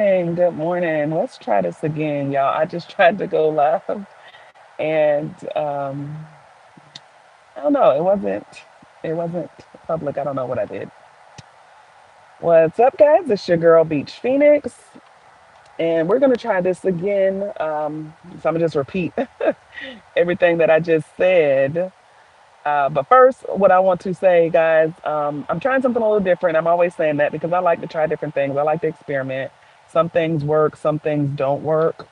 Good morning. Let's try this again, y'all. I just tried to go live and I don't know, it wasn't public. I don't know what I did. What's up, guys? It's your girl Beach Phoenix, and we're gonna try this again. So I'm gonna just repeat everything that I just said. But first, what I want to say, guys, I'm trying something a little different. I'm always saying that because I like to try different things. I like to experiment. Some things work, some things don't work.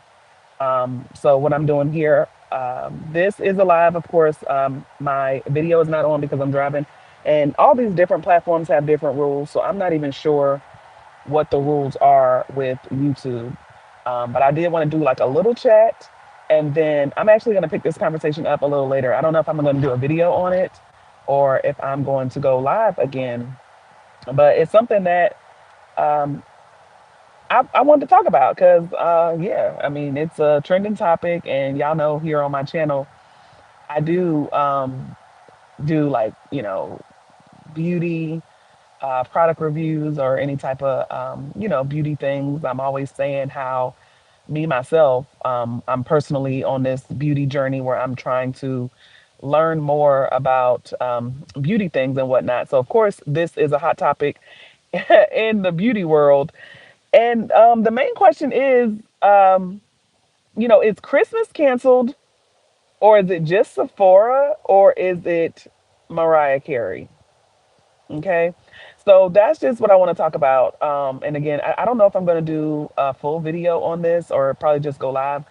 So what I'm doing here, this is a live, of course. My video is not on because I'm driving, and all these different platforms have different rules. So I'm not even sure what the rules are with YouTube. But I did want to do like a little chat, and then I'm actually going to pick this conversation up a little later. I don't know if I'm going to do a video on it or if I'm going to go live again, but it's something that um, I wanted to talk about because, yeah, I mean, it's a trending topic, and y'all know here on my channel, I do like beauty product reviews or any type of beauty things. I'm always saying how me myself, I'm personally on this beauty journey where I'm trying to learn more about beauty things and whatnot. So of course, this is a hot topic in the beauty world. And the main question is, is Christmas canceled, or is it just Sephora, or is it Mariah Carey? Okay. So that's just what I want to talk about. And again, I don't know if I'm going to do a full video on this or probably just go live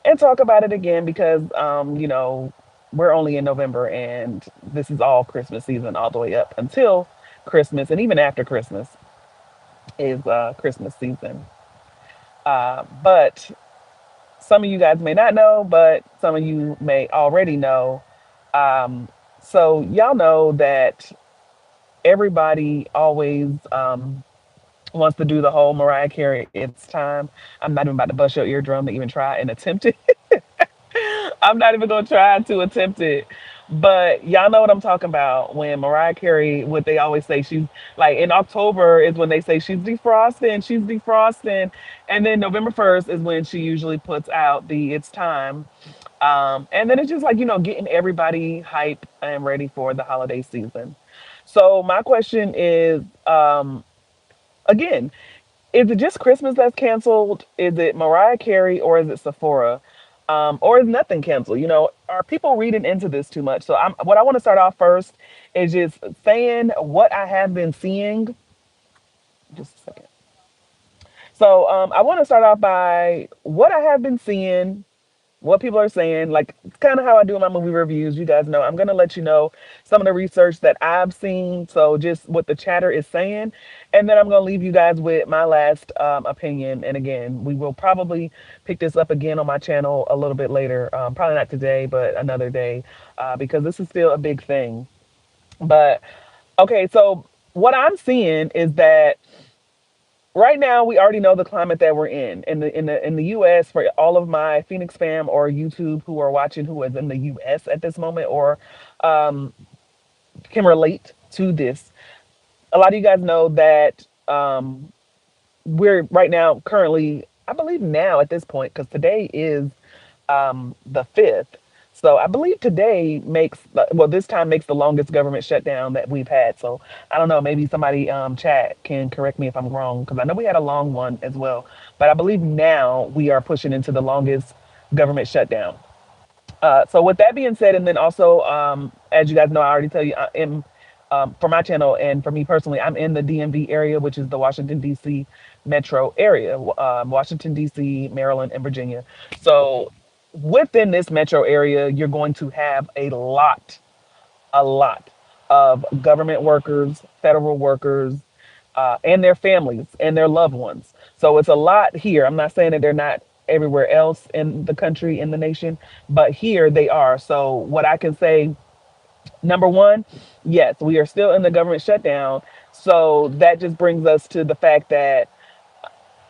and talk about it again because, we're only in November and this is all Christmas season all the way up until Christmas. And even after Christmas is Christmas season. But some of you guys may not know, but some of you may already know. Um, so y'all know that everybody always wants to do the whole Mariah Carey, it's time. I'm not even about to bust your eardrum to even try and attempt it. I'm not even going to try to attempt it. But y'all know what I'm talking about. When Mariah Carey, what they always say, she's like in October is when they say she's defrosting. And then November 1st is when she usually puts out the It's Time. And then it's just like, getting everybody hype and ready for the holiday season. So my question is, again, is it just Christmas that's canceled? Is it Mariah Carey or is it Sephora? Or is nothing canceled? Are people reading into this too much? So what I want to start off first is just saying what I have been seeing. Just a second. So I want to start off by what I have been seeing, what people are saying, like kind of how I do my movie reviews. You guys know I'm going to let you know some of the research that I've seen. So just what the chatter is saying. And then I'm going to leave you guys with my last opinion. And again, we will probably pick this up again on my channel a little bit later. Probably not today, but another day, because this is still a big thing. But okay, so what I'm seeing is that right now we already know the climate that we're in the US. For all of my Phoenix fam or YouTube who are watching who is in the US at this moment or um, can relate to this. A lot of you guys know that we're right now currently, I believe now at this point, because today is the 5th. So I believe today makes, well, this time makes the longest government shutdown that we've had. So I don't know, maybe somebody chat can correct me if I'm wrong, because I know we had a long one as well. But I believe now we are pushing into the longest government shutdown. So with that being said, and then also, as you guys know, I already tell you, I am for my channel and for me personally, I'm in the DMV area, which is the Washington D.C. metro area, Washington D.C., Maryland, and Virginia. So within this metro area, you're going to have a lot of government workers, federal workers, and their families and their loved ones. So it's a lot here. I'm not saying that they're not everywhere else in the country, in the nation, but here they are. So what I can say, number one, yes, we are still in the government shutdown. So that just brings us to the fact that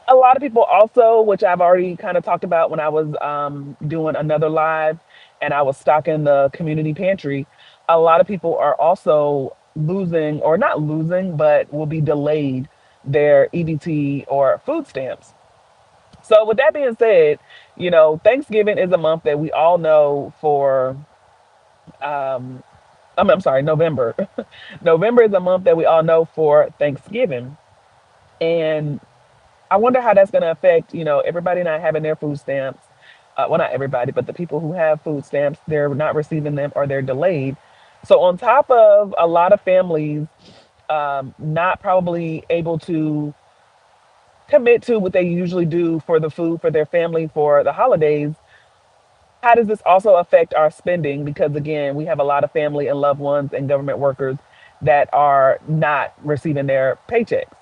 a lot of people also, which I've already kind of talked about when I was doing another live and I was stocking the community pantry, a lot of people are also losing, or not losing, but will be delayed their EBT or food stamps. So with that being said, Thanksgiving is a month that we all know for. I'm sorry, November. November is a month that we all know for Thanksgiving, and I wonder how that's going to affect, everybody not having their food stamps. Well, not everybody, but the people who have food stamps, they're not receiving them or they're delayed. So, on top of a lot of families not probably able to commit to what they usually do for the food for their family for the holidays, how does this also affect our spending? Because, again, we have a lot of family and loved ones and government workers that are not receiving their paychecks.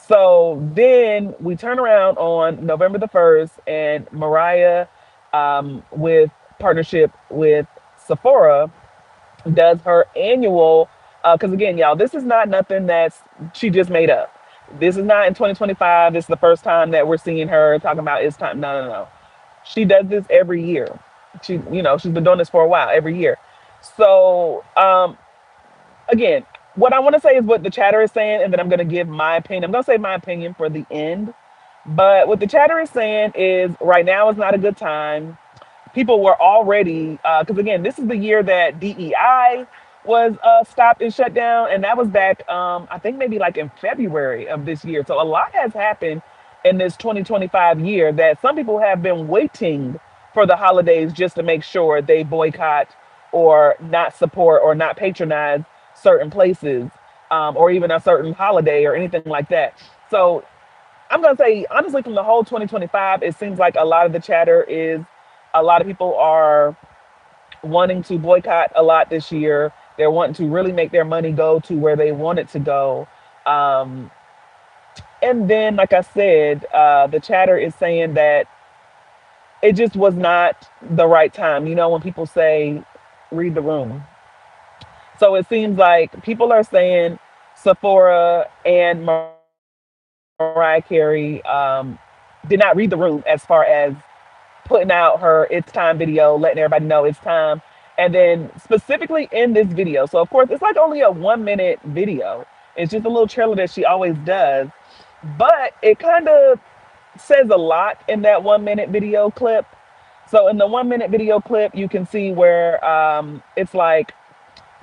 So then we turn around on November the 1st, and Mariah, with partnership with Sephora, does her annual. Because again, y'all, this is not nothing that's she just made up. This is not in 2025. This is the first time that we're seeing her talking about it's time. No, no, no. She does this every year. She's been doing this for a while, every year. So again, what I want to say is what the chatter is saying, and then I'm going to give my opinion. I'm going to say my opinion for the end. But what the chatter is saying is right now is not a good time. People were already, because again, this is the year that DEI was stopped and shut down. And that was back, I think maybe like in February of this year. So a lot has happened in this 2025 year that some people have been waiting for the holidays just to make sure they boycott or not support or not patronize certain places, or even a certain holiday or anything like that. So I'm going to say, honestly, from the whole 2025, it seems like a lot of the chatter is a lot of people are wanting to boycott a lot this year. They're wanting to really make their money go to where they want it to go. Um, and then, like I said, the chatter is saying that it just was not the right time. When people say, read the room. So it seems like people are saying Sephora and Mariah Carey did not read the room as far as putting out her "It's Time" video, letting everybody know it's time. And then specifically in this video, so of course it's like only a 1 minute video. It's just a little trailer that she always does, but it kind of says a lot in that 1 minute video clip. So in the 1 minute video clip, you can see where it's like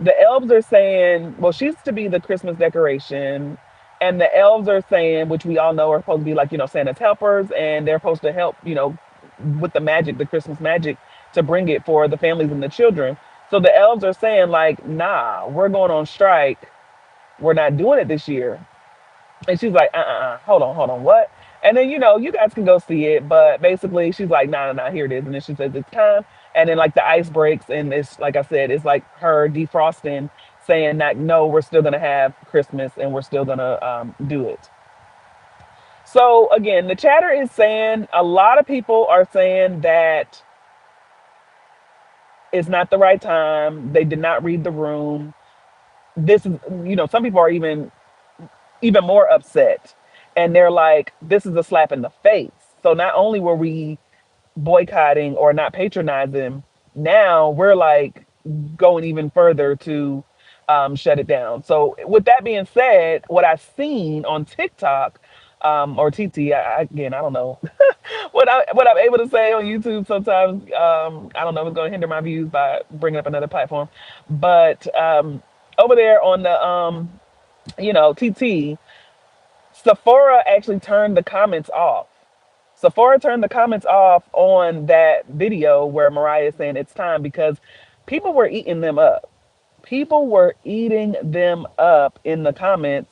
the elves are saying, well, she used to be the Christmas decoration. And the elves are saying, which we all know are supposed to be like, Santa's helpers, and they're supposed to help, with the magic, the Christmas magic, to bring it for the families and the children. So the elves are saying, like, nah, we're going on strike. We're not doing it this year. And she's like, hold on, what? And then, you guys can go see it. But basically, she's like, nah, nah, nah, here it is. And then she says, it's time. And then, like, the ice breaks. And it's, like I said, it's like her defrosting, saying that, no, we're still going to have Christmas and we're still going to do it. So, again, the chatter is saying a lot of people are saying that it's not the right time. They did not read the room. This is, some people are even more upset. And they're like, this is a slap in the face. So not only were we boycotting or not patronizing, now we're like going even further to shut it down. So with that being said, what I've seen on TikTok, or TT, again, I don't know what I'm able to say on YouTube. Sometimes I don't know if it's going to hinder my views by bringing up another platform, but over there on the TT, Sephora actually turned the comments off. Sephora turned the comments off on that video where Mariah is saying it's time, because people were eating them up. People were eating them up in the comments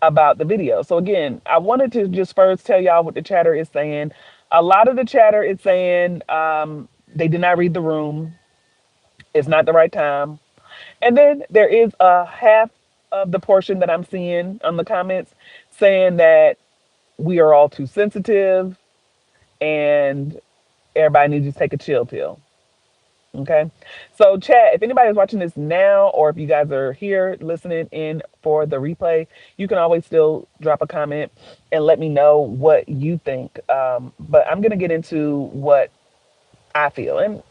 about the video. So again, I wanted to just first tell y'all what the chatter is saying. A lot of the chatter is saying they did not read the room. It's not the right time. And then there is a half of the portion that I'm seeing on the comments saying that we are all too sensitive and everybody needs to take a chill pill. Okay. So, chat, if anybody's watching this now, or if you guys are here listening in for the replay, you can always still drop a comment and let me know what you think. But I'm going to get into what I feel. And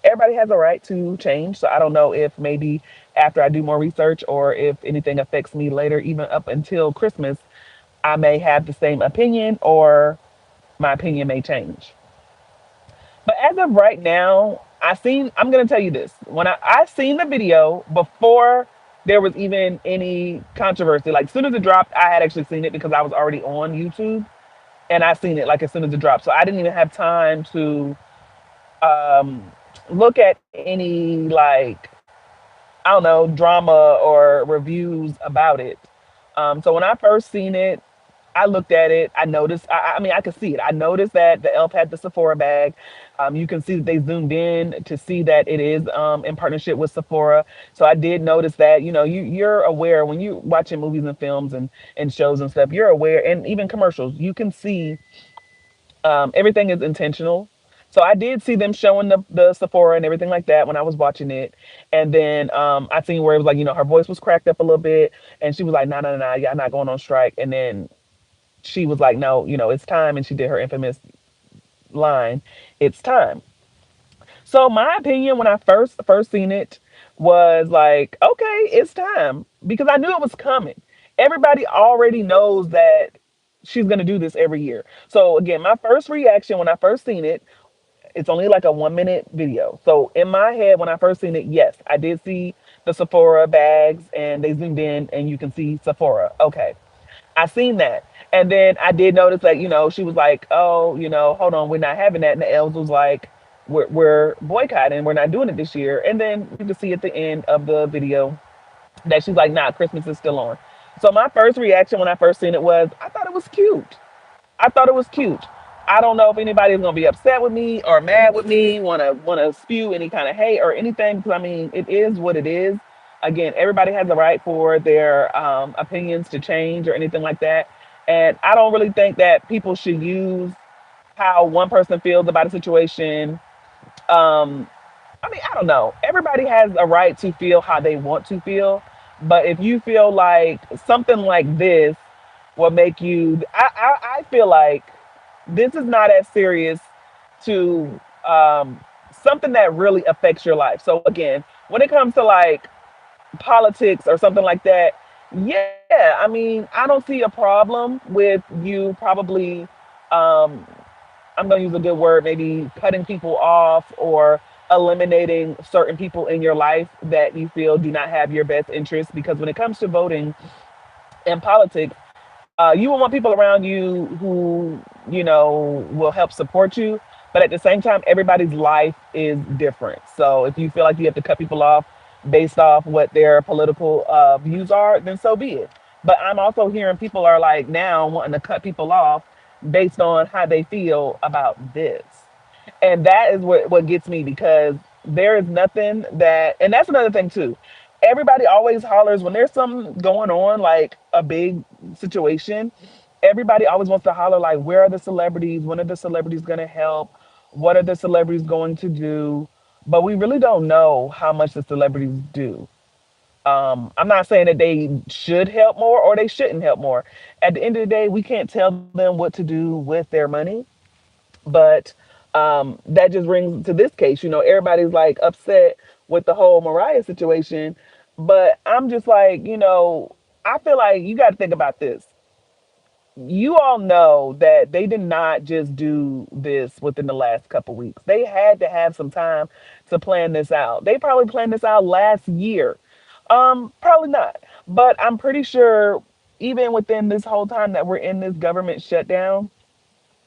everybody has a right to change. So, I don't know if maybe after I do more research or if anything affects me later, even up until Christmas, I may have the same opinion, or my opinion may change. But as of right now, I'm gonna tell you this. When I seen the video before there was even any controversy, like as soon as it dropped, I had actually seen it because I was already on YouTube and I seen it like as soon as it dropped. So I didn't even have time to um, look at any like I don't know drama or reviews about it. So when I first seen it, I looked at it. I noticed. I mean, I could see it. I noticed that the elf had the Sephora bag. You can see that they zoomed in to see that it is in partnership with Sephora. So I did notice that. You know, you're aware when you watching movies and films and shows and stuff. You're aware, and even commercials. You can see everything is intentional. So I did see them showing the Sephora and everything like that when I was watching it. And then I seen where it was like, her voice was cracked up a little bit. And she was like, no, no, no, no, y'all not going on strike. And then she was like, no, it's time. And she did her infamous line, it's time. So my opinion when I first seen it was like, okay, it's time because I knew it was coming. Everybody already knows that she's gonna do this every year. So again, my first reaction when I first seen it, it's only like a 1 minute video. So in my head, when I first seen it, yes, I did see the Sephora bags and they zoomed in and you can see Sephora. Okay. I seen that. And then I did notice that, she was like, oh, hold on, we're not having that. And the elves was like, we're boycotting, we're not doing it this year. And then you can see at the end of the video that she's like, nah, Christmas is still on. So my first reaction when I first seen it was, I thought it was cute. I thought it was cute. I don't know if anybody's gonna be upset with me or mad with me, wanna spew any kind of hate or anything. Because I mean, it is what it is. Again, everybody has a right for their opinions to change or anything like that. And I don't really think that people should use how one person feels about a situation. Um, I mean, I don't know. Everybody has a right to feel how they want to feel. But if you feel like something like this will make you, I feel like this is not as serious to something that really affects your life. So again, when it comes to like politics or something like that, yeah, I mean, I don't see a problem with you probably I'm going to use a good word, maybe cutting people off or eliminating certain people in your life that you feel do not have your best interest. Because when it comes to voting and politics, you will want people around you who, will help support you. But at the same time, everybody's life is different. So if you feel like you have to cut people off based off what their political views are, then so be it. But I'm also hearing people are like now wanting to cut people off based on how they feel about this. And that is what gets me because there is nothing that, and that's another thing too. Everybody always hollers when there's something going on, like a big situation. Everybody always wants to holler, like, where are the celebrities? When are the celebrities going to help? What are the celebrities going to do? But we really don't know how much the celebrities do. I'm not saying that they should help more or they shouldn't help more. At the end of the day, we can't tell them what to do with their money. But that just brings to this case, everybody's like upset with the whole Mariah situation. But I'm just like, I feel like you got to think about this. You all know that they did not just do this within the last couple weeks. They had to have some time to plan this out. They probably planned this out last year. Probably not. But I'm pretty sure even within this whole time that we're in this government shutdown,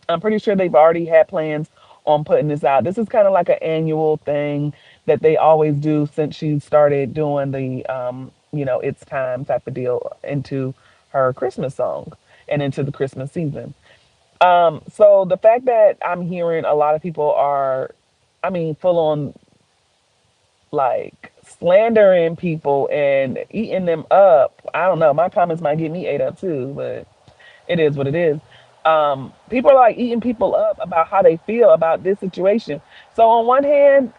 I'm pretty sure they've already had plans on putting this out. This is kind of like an annual thing that they always do since she started doing the, it's time type of deal into her Christmas song and into the Christmas season. So the fact that I'm hearing a lot of people are, I mean, full on like slandering people and eating them up. I don't know. My comments might get me ate up too, but it is what it is. People are like eating people up about how they feel about this situation. So on one hand,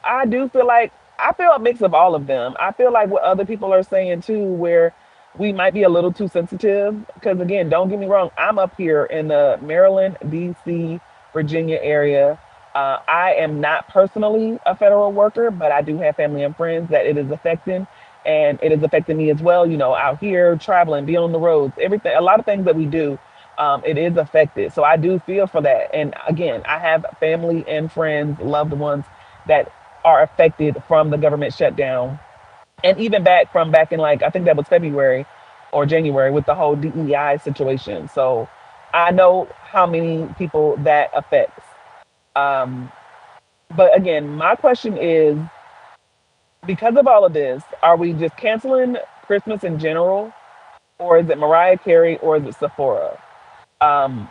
I do feel like I feel a mix of all of them. I feel like what other people are saying too, where we might be a little too sensitive. Because again, don't get me wrong, I'm up here in the Maryland, D.C., Virginia area. I am not personally a federal worker, but I do have family and friends that it is affecting. And it is affecting me as well, out here traveling, being on the roads, everything, a lot of things that we do. it is affected. So I do feel for that. And again, I have family and friends, loved ones that are affected from the government shutdown. And even back in like, I think that was February or January with the whole DEI situation. So I know how many people that affects. Um, but again, my question is, because of all of this, are we just canceling Christmas in general, or is it Mariah Carey, or is it Sephora? Um,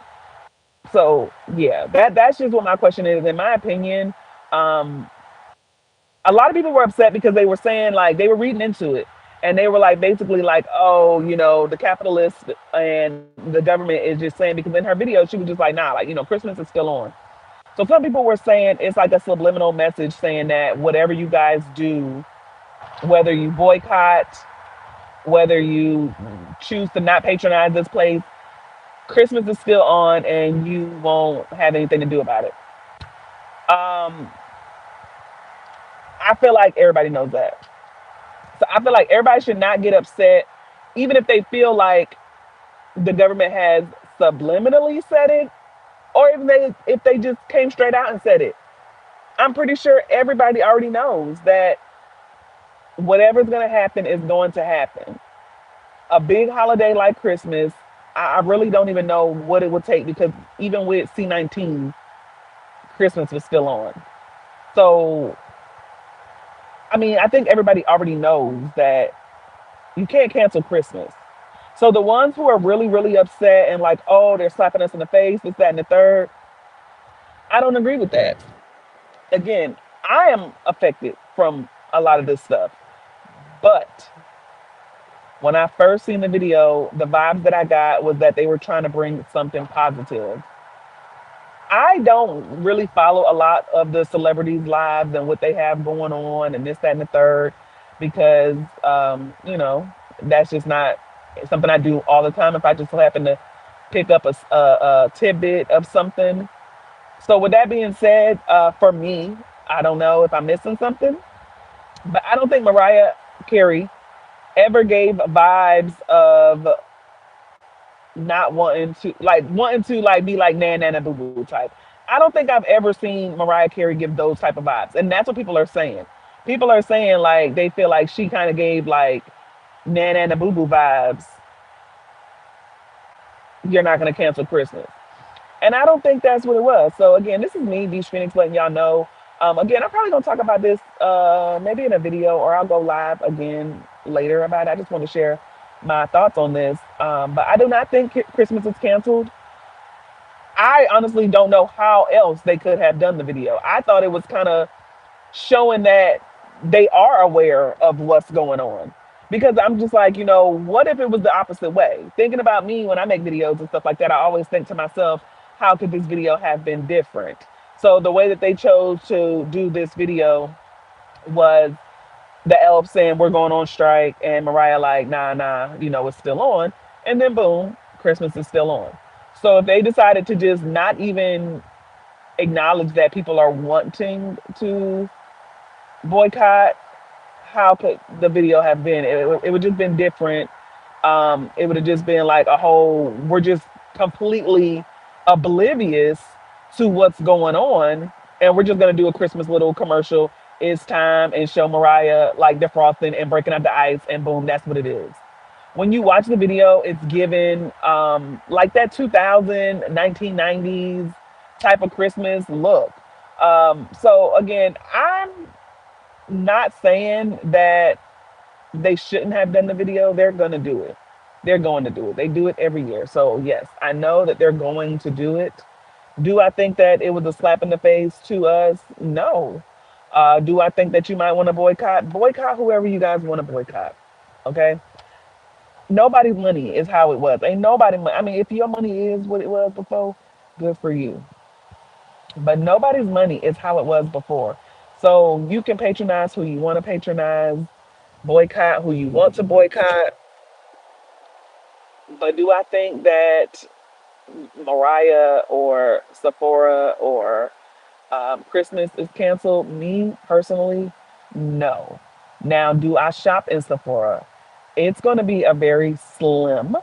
so yeah, that's just what my question is. In my opinion, um, a lot of people were upset because they were saying like they were reading into it, and they were like basically like, oh, the capitalists and the government is just saying, because in her video she was just like, nah, like, Christmas is still on. So some people were saying it's like a subliminal message saying that whatever you guys do, whether you boycott, whether you choose to not patronize this place, Christmas is still on and you won't have anything to do about it. Um, I feel like everybody knows that. So I feel like everybody should not get upset, even if they feel like the government has subliminally said it, or if they just came straight out and said it. I'm pretty sure everybody already knows that whatever's going to happen is going to happen. A big holiday like Christmas, I really don't even know what it would take, because even with C-19, Christmas was still on. So, I mean, I think everybody already knows that you can't cancel Christmas. So the ones who are really, really upset and like, oh, they're slapping us in the face, this, that, and the third, I don't agree with that. Again, I am affected from a lot of this stuff. But when I first seen the video, the vibes that I got was that they were trying to bring something positive. I don't really follow a lot of the celebrities' lives and what they have going on and this, that, and the third, because, that's just not something I do all the time. If I just happen to pick up a tidbit of something. So, with that being said, for me, I don't know if I'm missing something, but I don't think Mariah Carey ever gave vibes of not wanting to be like nan nana boo boo type. I don't think I've ever seen Mariah Carey give those type of vibes, and that's what people are saying. People are saying like they feel like she kind of gave like nan nana boo boo vibes. You're not gonna cancel Christmas, and I don't think that's what it was. So again, this is me, Beachphoenix, letting y'all know. Again, I'm probably gonna talk about this maybe in a video, or I'll go live again later about it. I just want to share my thoughts on this. But I do not think Christmas is canceled. I honestly don't know how else they could have done the video. I thought it was kind of showing that they are aware of what's going on. Because I'm just like, what if it was the opposite way? Thinking about me when I make videos and stuff like that, I always think to myself, how could this video have been different? So the way that they chose to do this video was the elf saying we're going on strike, and Mariah like, nah, nah, it's still on. And then boom, Christmas is still on. So if they decided to just not even acknowledge that people are wanting to boycott, how could the video have been? It would just been different. It would have just been like a whole, we're just completely oblivious to what's going on. And we're just going to do a Christmas little commercial. It's time, and show Mariah like defrosting and breaking out the ice, and boom, that's what it is. When you watch the video, it's given like that 2000 1990s type of Christmas look. So again, I'm not saying that they shouldn't have done the video. They're going to do it. They're going to do it. They do it every year. So yes, I know that they're going to do it. Do I think that it was a slap in the face to us? No. Do I think that you might want to boycott? Boycott whoever you guys want to boycott. Okay. Nobody's money is how it was. Ain't nobody. I mean, if your money is what it was before, good for you. But nobody's money is how it was before. So you can patronize who you want to patronize, boycott who you want to boycott. But do I think that Mariah or Sephora or Christmas is canceled? Me personally, no. Now, do I shop in Sephora? It's going to be a very slim.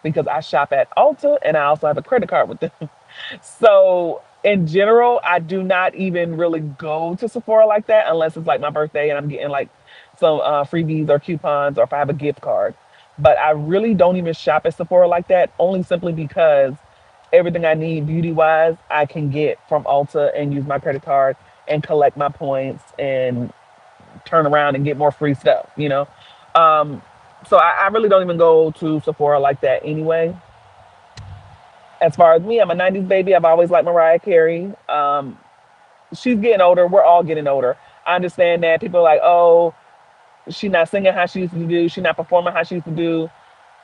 because I shop at Ulta and I also have a credit card with them. So in general, I do not even really go to Sephora like that unless it's like my birthday and I'm getting like some freebies or coupons or if I have a gift card. But I really don't even shop at Sephora like that, only simply because everything I need beauty wise, I can get from Ulta and use my credit card and collect my points and turn around and get more free stuff, you know? Um, so I really don't even go to Sephora like that anyway. As far as me, I'm a 90s baby. I've always liked Mariah Carey. She's getting older. We're all getting older. I understand that people are like, oh, she's not singing how she used to do. She's not performing how she used to do.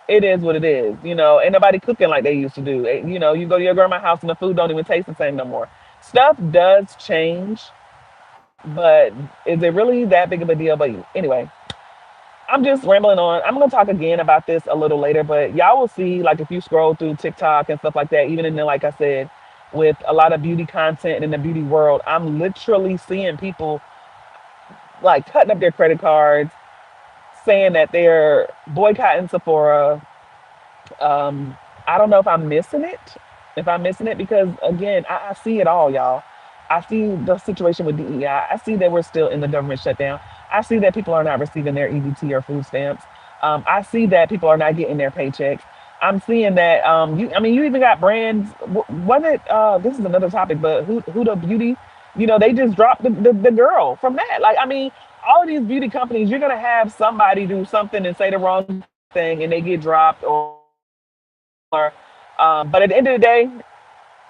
It is what it is. You know, ain't nobody cooking like they used to do. You know, you go to your grandma's house and the food don't even taste the same no more. Stuff does change, but is it really that big of a deal? But anyway, I'm just rambling on. I'm gonna talk again about this a little later, but y'all will see, like if you scroll through TikTok and stuff like that, even in the, like I said, with a lot of beauty content in the beauty world, I'm literally seeing people like cutting up their credit cards, saying that they're boycotting Sephora. Um, I don't know if I'm missing it. If I'm missing it, because again, I see it all, y'all. I see the situation with DEI. I see that we're still in the government shutdown. I see that people are not receiving their EBT or food stamps. I see that people are not getting their paychecks. I'm seeing that. I mean, you even got brands. Wasn't it? This is another topic, but Huda Beauty, you know, they just dropped the girl from that. Like, I mean, all of these beauty companies, you're gonna have somebody do something and say the wrong thing, and they get dropped, but at the end of the day,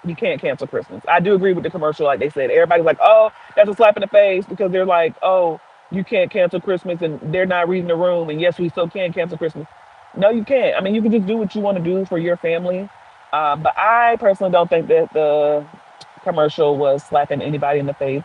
you can't cancel Christmas. I do agree with the commercial, like they said. Everybody's like, oh, that's a slap in the face because they're like, oh, you can't cancel Christmas and they're not reading the room. And yes, we still can cancel Christmas. No, you can't. I mean, you can just do what you want to do for your family. But I personally don't think that the commercial was slapping anybody in the face.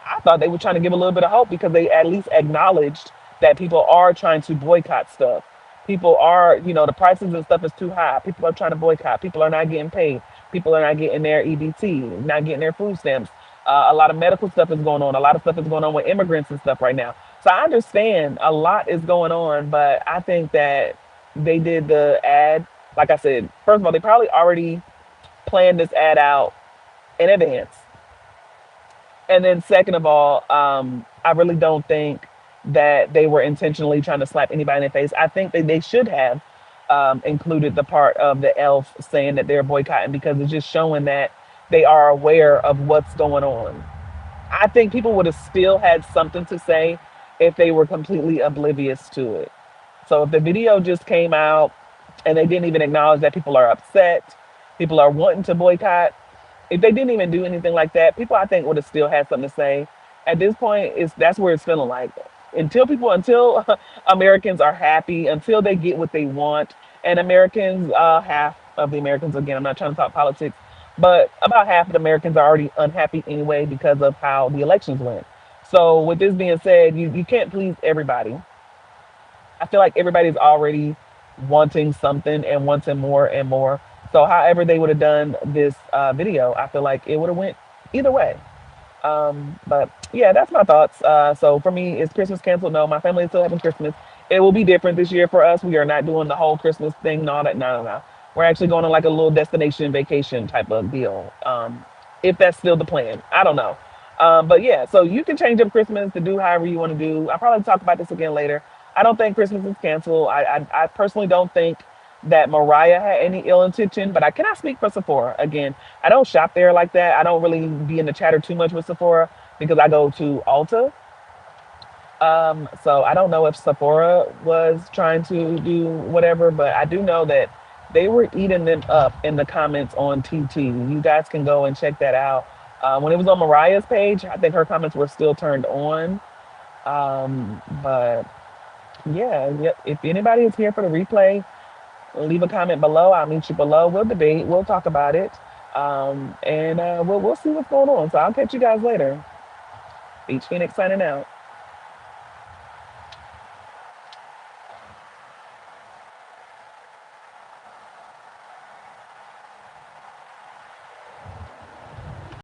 I thought they were trying to give a little bit of hope because they at least acknowledged that people are trying to boycott stuff. People are, you know, the prices and stuff is too high. People are trying to boycott. People are not getting paid. People are not getting their EBT, not getting their food stamps. A lot of medical stuff is going on. A lot of stuff is going on with immigrants and stuff right now. So I understand a lot is going on, but I think that they did the ad. Like I said, first of all, they probably already planned this ad out in advance. And then second of all, I really don't think that they were intentionally trying to slap anybody in the face. I think that they should have included the part of the elf saying that they're boycotting because it's just showing that they are aware of what's going on. I think people would have still had something to say if they were completely oblivious to it. So if the video just came out and they didn't even acknowledge that people are upset, people are wanting to boycott, if they didn't even do anything like that, people I think would have still had something to say. At this point, it's that's where it's feeling like until Americans are happy, until they get what they want, and Americans, half of the Americans, again, I'm not trying to talk politics, but about half of the Americans are already unhappy anyway because of how the elections went. So with this being said, you can't please everybody. I feel like everybody's already wanting something and wanting more and more. So however they would have done this video, I feel like it would have went either way. But yeah, that's my thoughts. So for me, is Christmas canceled? No, my family is still having Christmas. It will be different this year for us. We are not doing the whole Christmas thing and all that. No, no, no. We're actually going on like a little destination vacation type of deal. If that's still the plan, I don't know. But yeah, so you can change up Christmas to do however you want to do. I'll probably talk about this again later. I don't think Christmas is canceled. I personally don't think that Mariah had any ill intention, but I cannot speak for Sephora. Again, I don't shop there like that. I don't really be in the chatter too much with Sephora because I go to Ulta. So I don't know if Sephora was trying to do whatever, but I do know that they were eating them up in the comments on TT. You guys can go and check that out. When it was on Mariah's page, I think her comments were still turned on. But yeah, if anybody is here for the replay, leave a comment below. I'll meet you below. We'll debate. We'll talk about it. And we'll see what's going on. So I'll catch you guys later. Beach Phoenix signing out.